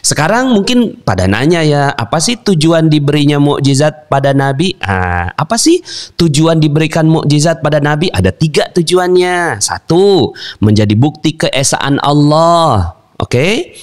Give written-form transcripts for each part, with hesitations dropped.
sekarang mungkin pada nanya ya, apa sih tujuan diberinya mukjizat pada Nabi? Apa sih tujuan diberikan mukjizat pada Nabi? Ada 3 tujuannya. 1, menjadi bukti keesaan Allah. Oke?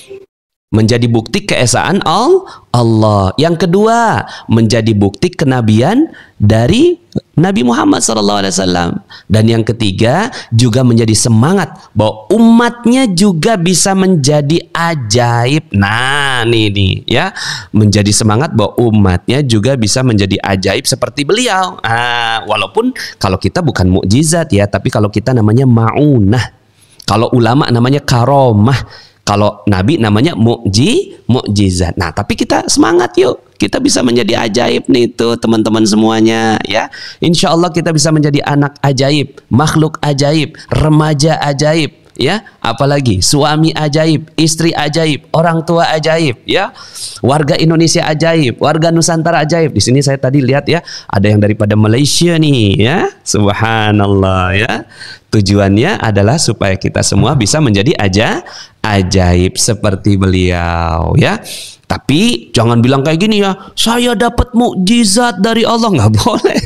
Menjadi bukti keesaan Allah. Yang kedua, menjadi bukti kenabian dari Nabi Muhammad SAW. Dan yang ketiga, juga menjadi semangat bahwa umatnya juga bisa menjadi ajaib. Nah, nih ya, menjadi semangat bahwa umatnya juga bisa menjadi ajaib seperti beliau. Walaupun kalau kita bukan mukjizat ya, tapi kalau kita namanya ma'unah. Kalau ulama namanya karomah. Kalau Nabi namanya mukjizat. Nah, tapi kita semangat yuk. Kita bisa menjadi ajaib nih tuh teman-teman semuanya ya. Insya Allah kita bisa menjadi anak ajaib, makhluk ajaib, remaja ajaib ya. Apalagi suami ajaib, istri ajaib, orang tua ajaib ya. Warga Indonesia ajaib, warga Nusantara ajaib. Di sini saya tadi lihat ya, ada yang daripada Malaysia nih ya. Subhanallah ya. Tujuannya adalah supaya kita semua bisa menjadi ajaib seperti beliau ya. Tapi jangan bilang kayak gini ya, saya dapat mukjizat dari Allah. Nggak boleh.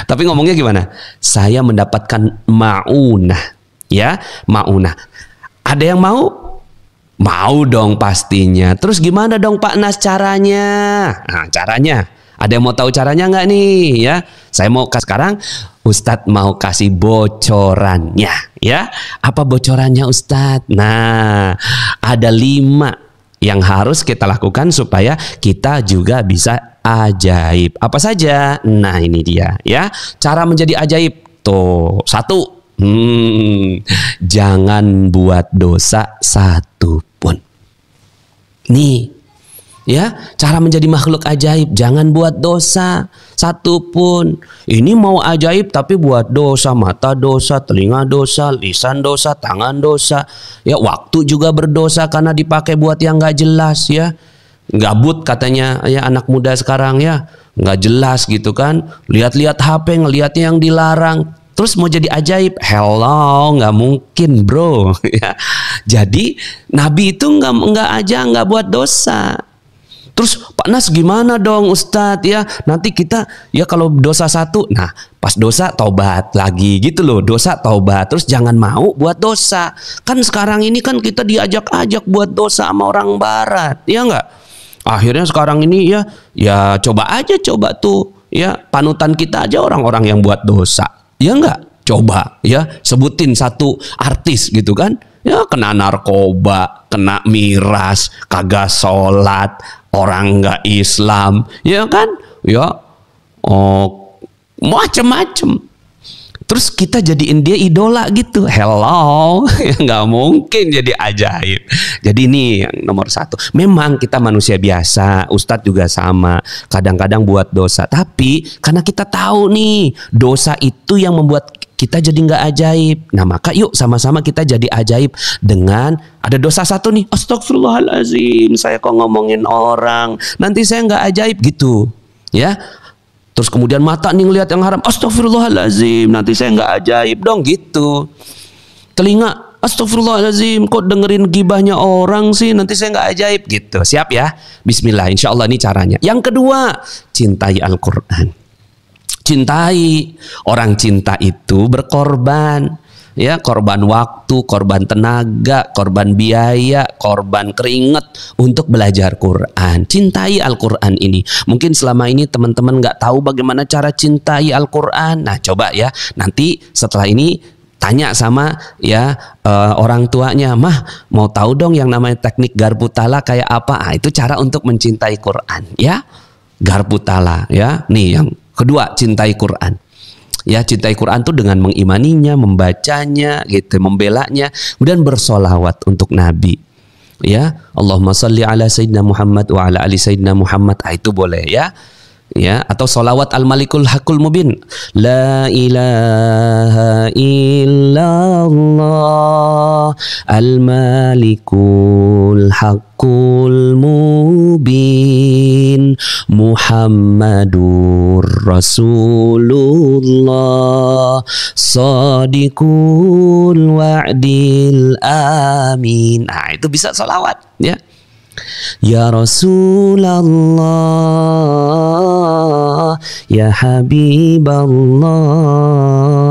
Tapi ngomongnya gimana? Saya mendapatkan ma'unah ya, ma'unah. Ada yang mau? Mau dong pastinya. Terus gimana dong Pak Nas caranya? Nah, caranya. Ada yang mau tahu caranya nggak nih ya? Saya mau sekarang Ustadz mau kasih bocorannya ya. Apa bocorannya Ustadz? Nah, ada 5 yang harus kita lakukan supaya kita juga bisa ajaib. Apa saja? Nah, ini dia ya. Cara menjadi ajaib. Tuh, 1. Jangan buat dosa satupun. Nih ya, cara menjadi makhluk ajaib, jangan buat dosa satupun. Ini mau ajaib tapi buat dosa, mata dosa, telinga dosa, lisan dosa, tangan dosa. Ya, waktu juga berdosa karena dipakai buat yang nggak jelas ya. Gabut katanya ya anak muda sekarang ya, nggak jelas gitu kan. Lihat-lihat HP, ngelihatnya yang dilarang. Terus mau jadi ajaib? Hello, nggak mungkin bro. Ya. Jadi Nabi itu nggak buat dosa. Terus Pak Nas gimana dong Ustadz ya? Nanti kita ya kalau dosa 1, nah pas dosa taubat lagi gitu loh. Dosa taubat, terus jangan mau buat dosa. Kan sekarang ini kan kita diajak-ajak buat dosa sama orang barat, ya nggak? Akhirnya sekarang ini ya coba tuh ya, panutan kita aja orang-orang yang buat dosa, ya nggak? Coba ya sebutin 1 artis gitu kan, ya kena narkoba, kena miras, kagak sholat, orang nggak Islam, ya kan? Ya, macem-macem. Terus kita jadiin dia idola gitu. Hello, nggak mungkin jadi ajaib. Jadi ini yang nomor 1. Memang kita manusia biasa, Ustadz juga sama. Kadang-kadang buat dosa. Tapi karena kita tahu nih, dosa itu yang membuat kita jadi nggak ajaib. Nah maka yuk sama-sama kita jadi ajaib dengan ada dosa 1 nih. Astagfirullahaladzim, saya kok ngomongin orang, nanti saya nggak ajaib gitu ya. Terus kemudian mata nih ngelihat yang haram, astagfirullahaladzim, nanti saya nggak ajaib dong gitu. Telinga, astagfirullahaladzim, kok dengerin gibahnya orang sih, nanti saya nggak ajaib gitu. Siap ya? Bismillah, insya Allah ini caranya. Yang kedua, cintai Al-Quran. Cintai. Orang cinta itu berkorban. Ya, korban waktu, korban tenaga, korban biaya, korban keringat untuk belajar Quran. Cintai Al-Quran ini. Mungkin selama ini teman-teman nggak tahu bagaimana cara cintai Al-Quran. Nah, coba ya, nanti setelah ini tanya sama ya orang tuanya, mah mau tahu dong yang namanya teknik garpu tala kayak apa? Ah, itu cara untuk mencintai Quran ya. Garpu tala ya. Nih yang kedua, cintai Quran. Ya, cintai Quran tuh dengan mengimaninya, membacanya, gitu, membelanya, kemudian bersolawat untuk Nabi. Ya, Allahumma salli ala Sayyidina Muhammad wa ala ali Sayyidina Muhammad. Ah, itu boleh ya. Ya, atau solawat al-malikul hakul mubin. La ilaha illallah al-malikul hakul mubin Muhammadur Rasulullah sadiqul wa'dil amin. Nah, itu bisa solawat ya. Ya Rasulullah, ya Habiballah.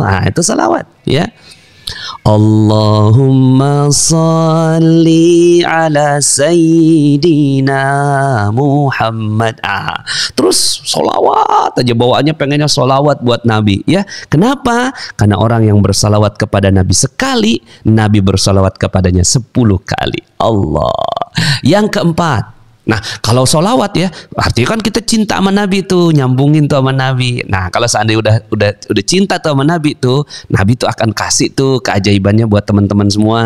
Ah, itu salawat ya. Allahumma salli ala Sayyidina Muhammad. Ah, terus solawat aja bawaannya, pengennya solawat buat Nabi ya. Kenapa? Karena orang yang bersalawat kepada Nabi sekali, Nabi bersalawat kepadanya 10 kali. Allah. Yang keempat, nah kalau solawat ya, artinya kan kita cinta sama Nabi tuh, nyambungin tuh sama Nabi. Nah kalau seandainya udah cinta tuh sama Nabi tuh, Nabi tuh akan kasih tuh keajaibannya buat teman-teman semua.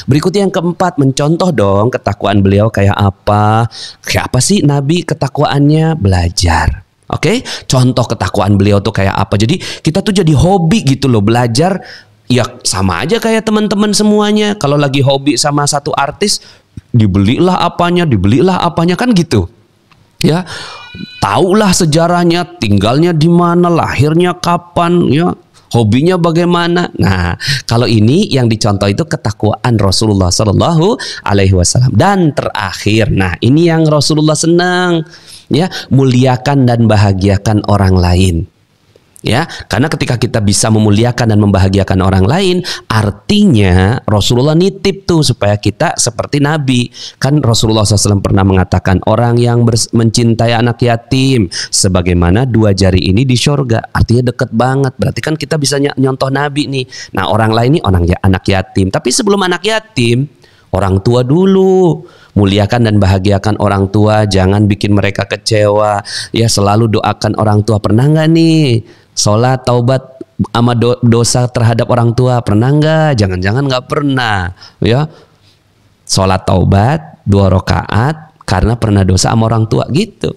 Berikutnya yang keempat, mencontoh dong ketakwaan beliau kayak apa. Kayak apa sih Nabi ketakwaannya? Belajar. Oke, contoh ketakwaan beliau tuh kayak apa. Jadi kita tuh jadi hobi gitu loh, belajar. Ya sama aja kayak teman-teman semuanya. Kalau lagi hobi sama satu artis, dibelilah apanya kan gitu ya, taulah sejarahnya, tinggalnya di mana, lahirnya kapan ya, hobinya bagaimana. Nah kalau ini yang dicontoh itu ketakwaan Rasulullah Shallallahu Alaihi Wasallam. Dan terakhir, nah ini yang Rasulullah senang ya, muliakan dan bahagiakan orang lain. Ya, karena ketika kita bisa memuliakan dan membahagiakan orang lain, artinya Rasulullah nitip tuh supaya kita seperti Nabi. Kan Rasulullah SAW pernah mengatakan, orang yang mencintai anak yatim sebagaimana 2 jari ini di surga. Artinya deket banget. Berarti kan kita bisa nyontoh Nabi nih. Nah orang lain ini anak yatim. Tapi sebelum anak yatim, orang tua dulu. Muliakan dan bahagiakan orang tua, jangan bikin mereka kecewa. Ya selalu doakan orang tua. Pernah nggak nih sholat taubat sama dosa terhadap orang tua? Pernah nggak? Jangan-jangan nggak pernah ya. Sholat taubat 2 rakaat karena pernah dosa sama orang tua gitu.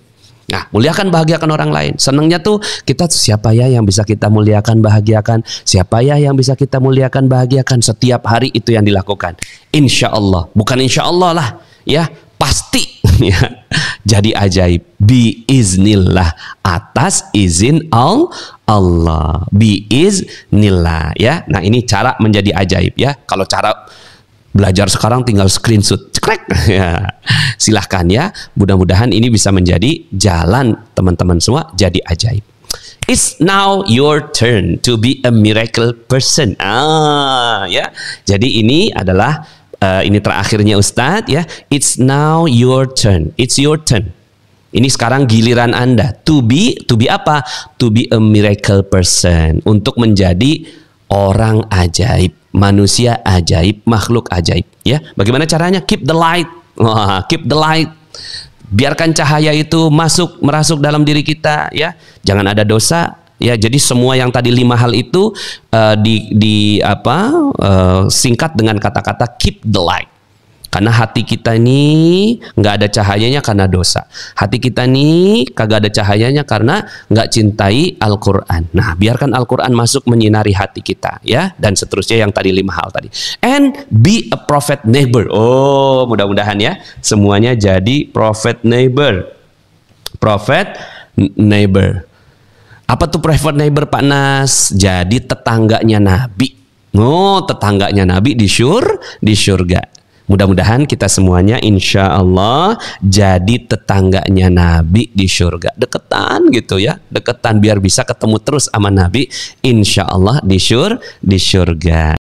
Nah muliakan bahagiakan orang lain. Senangnya tuh kita, siapa ya yang bisa kita muliakan bahagiakan, siapa ya yang bisa kita muliakan bahagiakan. Setiap hari itu yang dilakukan. Insya Allah, bukan insya Allah lah ya, pasti ya jadi ajaib biiznillah, atas izin Allah, biiznillah ya. Nah ini cara menjadi ajaib ya. Kalau cara belajar sekarang tinggal screenshot cekrek ya, silahkan ya. Mudah-mudahan ini bisa menjadi jalan teman-teman semua jadi ajaib. It's now your turn to be a miracle person. Ya. Jadi ini adalah ini terakhirnya Ustadz ya. It's now your turn. It's your turn. Ini sekarang giliran Anda to be apa? To be a miracle person, untuk menjadi orang ajaib, manusia ajaib, makhluk ajaib ya. Bagaimana caranya? Keep the light. Keep the light. Biarkan cahaya itu merasuk dalam diri kita ya. Jangan ada dosa. Ya, jadi semua yang tadi 5 hal itu singkat dengan kata-kata keep the light. Karena hati kita ini nggak ada cahayanya karena dosa. Hati kita ini kagak ada cahayanya karena nggak cintai Al-Quran. Nah, biarkan Al-Quran masuk menyinari hati kita ya, dan seterusnya yang tadi 5 hal tadi. And be a prophet neighbor. Oh, mudah-mudahan ya semuanya jadi prophet neighbor. Prophet neighbor. Apa tuh private neighbor Pak Nas? Jadi tetangganya Nabi. Oh, tetangganya Nabi di surga. Mudah-mudahan kita semuanya insya Allah jadi tetangganya Nabi di surga. Deketan gitu ya. Deketan biar bisa ketemu terus sama Nabi insya Allah di surga.